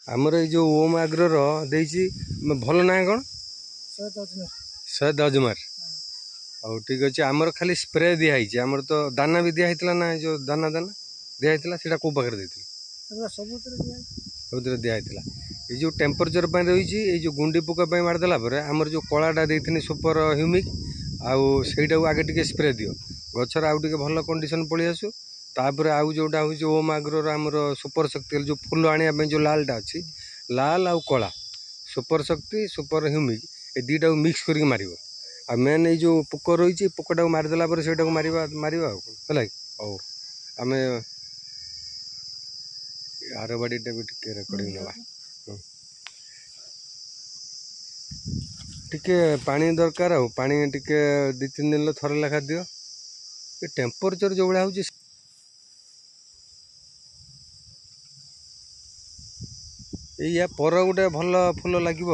आमर ये जो ओम आग्रोर देसी भल ना कौन शहद अजमार और ठीक अच्छे आमर खाली स्प्रे दिखाई आमर तो दाना भी दिखाई ना जो दाना दाना दिखाई से कौ पाखे देते सब दिखाई ये जो टेम्परेचर रही ये जो गुंडी पोका मारदेला आमर जो कलाटा देती सुपर ह्यूमिक आउ सेटा आगे टिके स्प्रे दियो गचर आउ टिके भल कंडीशन पलि आसु तापर आउ जोटा हूँ ओम आग्रोर आमर सुपर शक्ति जो फुल आने जो लालटा अच्छी लाल आउ कला सुपर शक्ति सुपर ह्यूमिक ये दुटा मिक्स करके मार आ मेन ये जो पोक रही पोकटा मारिदेला से मार हौ आम आर बाड़ीटा भी टे रेकर्डिंग ना टिके पानी दरकार आ पानी टिके 2-3 दिन थरे लेखा दियो ये टेम्परेचर जो भाया हूँ या पर गोटे भल फुल लगे।